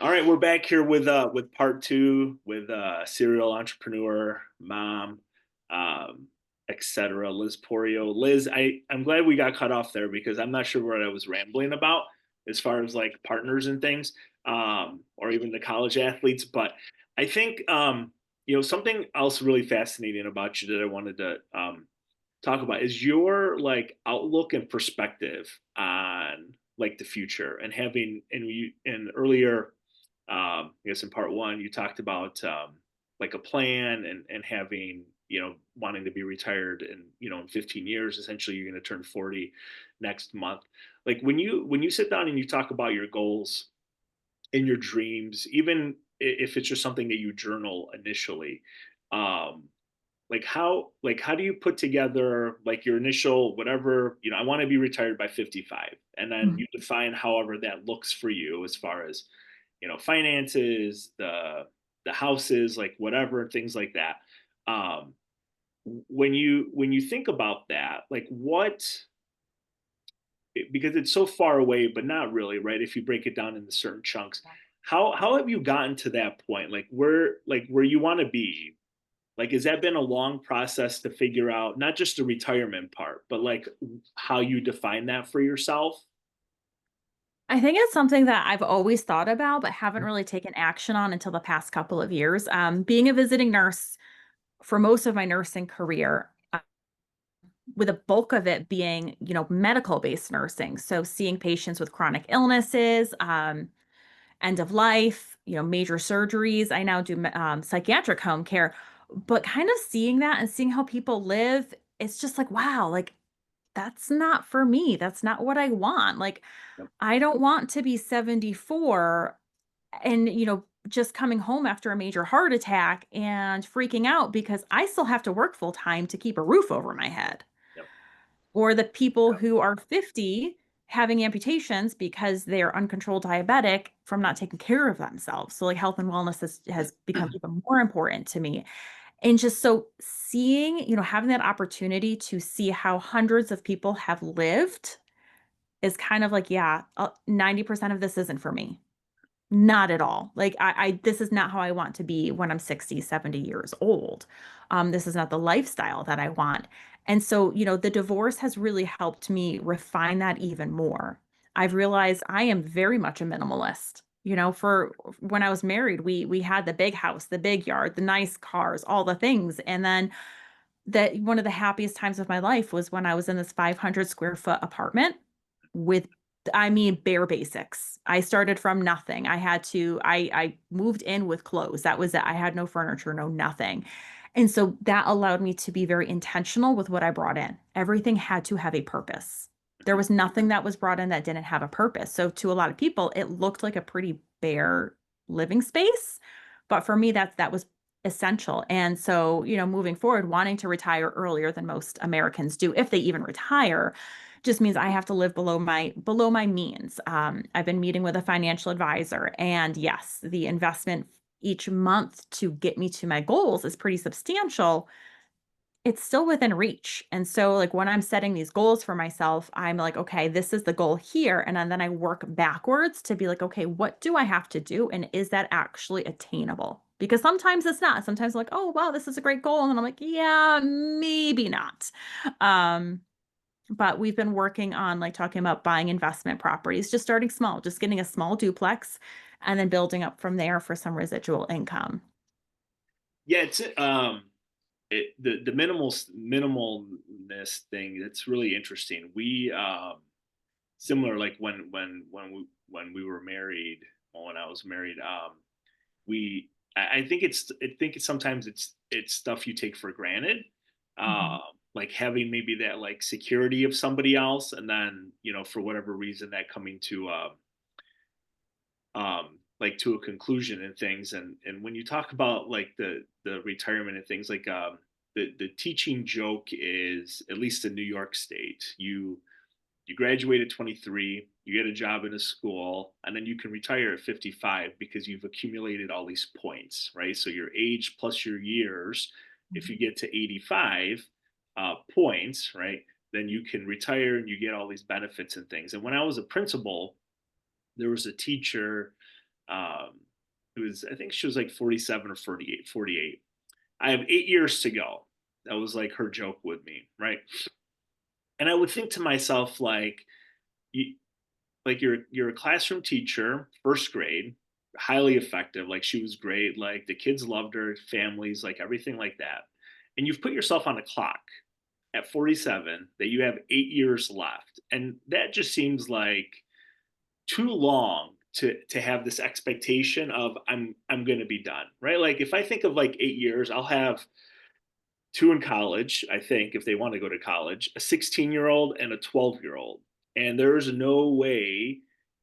All right, we're back here with part two with serial entrepreneur, mom, um, etc. Liz Porio. Liz, I'm glad we got cut off there because I'm not sure what I was rambling about as far as like partners and things, or even the college athletes. But I think something else really fascinating about you that I wanted to talk about is your like outlook and perspective on like the future and having and earlier I guess in part one, you talked about like a plan and having, wanting to be retired in, in 15 years. Essentially, you're going to turn 40 next month. Like when you sit down and you talk about your goals and your dreams, even if it's just something that you journal initially, um, like how do you put together like your initial whatever, I want to be retired by 55, and then Mhm. you define however that looks for you as far as finances, the houses, like whatever, things like that. um when you think about that, like what, because it's so far away but not really, right, if you break it down into certain chunks, how have you gotten to that point, like where you want to be? Like, has that been a long process to figure out not just the retirement part, but like how you define that for yourself? I think it's something that I've always thought about, but haven't really taken action on until the past couple of years. Being a visiting nurse for most of my nursing career, with a bulk of it being, medical-based nursing. So seeing patients with chronic illnesses, end of life, major surgeries. I now do psychiatric home care, but kind of seeing that and seeing how people live, it's just like, wow, like that's not for me. That's not what I want. Like, Yep. I don't want to be 74 and, just coming home after a major heart attack and freaking out because I still have to work full time to keep a roof over my head. Yep. Or the people who are 50 having amputations because they're uncontrolled diabetic from not taking care of themselves. So, like, health and wellness has become even more important to me. And just so seeing, having that opportunity to see how hundreds of people have lived is kind of like, yeah, 90% of this isn't for me. Not at all. Like this is not how I want to be when I'm 60, 70 years old. This is not the lifestyle that I want. And so, the divorce has really helped me refine that even more. I've realized I am very much a minimalist. For when I was married, we had the big house, the big yard, the nice cars, all the things. And then that one of the happiest times of my life was when I was in this 500 square foot apartment with, I mean, bare basics. I started from nothing. I moved in with clothes. That was it. I had no furniture, no nothing. And so that allowed me to be very intentional with what I brought in. Everything had to have a purpose. There was nothing that was brought in that didn't have a purpose. So to a lot of people, it looked like a pretty bare living space. But for me, that was essential. And so, moving forward, wanting to retire earlier than most Americans do, if they even retire, just means I have to live below my means. I've been meeting with a financial advisor, and yes, the investment each month to get me to my goals is pretty substantial. It's still within reach. And so, like, when I'm setting these goals for myself, I'm like, okay, this is the goal here. And then I work backwards to be like, okay, what do I have to do? And is that actually attainable? Because sometimes it's not. Sometimes I'm like, oh, wow, this is a great goal. And then I'm like, yeah, maybe not. Um, but we've been working on like talking about buying investment properties, just starting small, just getting a small duplex and then building up from there for some residual income. Yeah, it's the minimalness thing. That's really interesting. We similar, like when we were married, well, when I was married, we I think it's sometimes it's stuff you take for granted, Mhm. um like having maybe that like security of somebody else, and then for whatever reason that coming to like to a conclusion and things. And when you talk about like the retirement and things, like the teaching joke is, at least in New York State, you graduate at 23, you get a job in a school, and then you can retire at 55 because you've accumulated all these points, right? So your age plus your years, if you get to 85 points, right, then you can retire and you get all these benefits and things. And when I was a principal, there was a teacher. Um, it was, I think she was like 47 or 48, 48. I have 8 years to go. That was like her joke with me, right? And I would think to myself, like, you, like you're a classroom teacher, first grade, highly effective. Like she was great. Like the kids loved her, families, like everything like that. And you've put yourself on a clock at 47 that you have 8 years left, and that just seems like too long to have this expectation of I'm going to be done, right? Like if I think of like 8 years, I'll have two in college, I think, if they want to go to college, a 16-year-old and a 12-year-old. And there is no way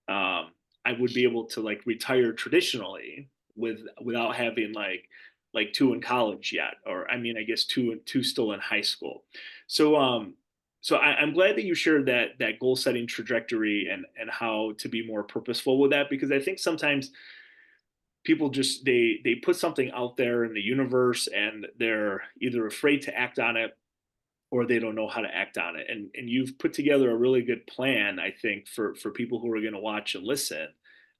I would be able to like retire traditionally without having like two in college yet, or I mean, I guess two still in high school. So I'm glad that you shared that goal setting trajectory and how to be more purposeful with that, because I think sometimes people just they put something out there in the universe and they're either afraid to act on it or they don't know how to act on it. And you've put together a really good plan, I think, for people who are going to watch and listen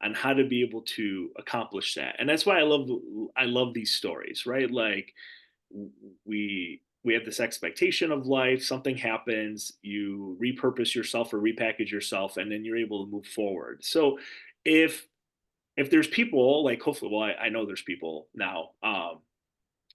on how to be able to accomplish that. And that's why I love these stories, right? Like we have this expectation of life, something happens, you repurpose yourself or repackage yourself, and then you're able to move forward. So if if there's people like, hopefully, well, I know there's people now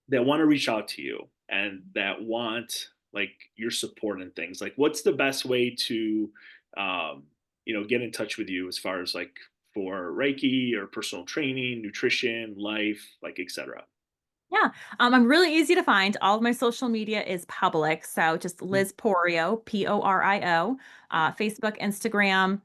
that want to reach out to you and that want like your support and things, like what's the best way to um, get in touch with you as far as like for Reiki or personal training, nutrition, life, like etc. Yeah, I'm really easy to find. All of my social media is public, so just Liz Porio, Porio, Facebook, Instagram,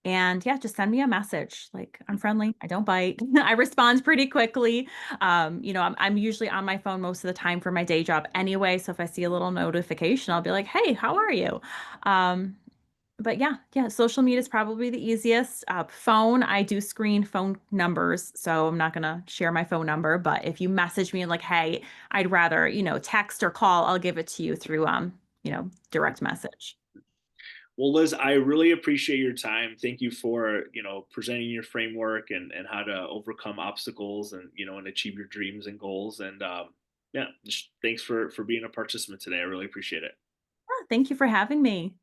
and yeah, just send me a message. Like I'm friendly, I don't bite, I respond pretty quickly. I'm usually on my phone most of the time for my day job anyway, so if I see a little notification, I'll be like, "Hey, how are you?" Um, but yeah, social media is probably the easiest. Phone, I do screen phone numbers, so I'm not gonna share my phone number. But if you message me and like, hey, I'd rather, text or call, I'll give it to you through direct message. Well, Liz, I really appreciate your time. Thank you for, presenting your framework and how to overcome obstacles and, and achieve your dreams and goals. And yeah, just thanks for being a participant today. I really appreciate it. Yeah, thank you for having me.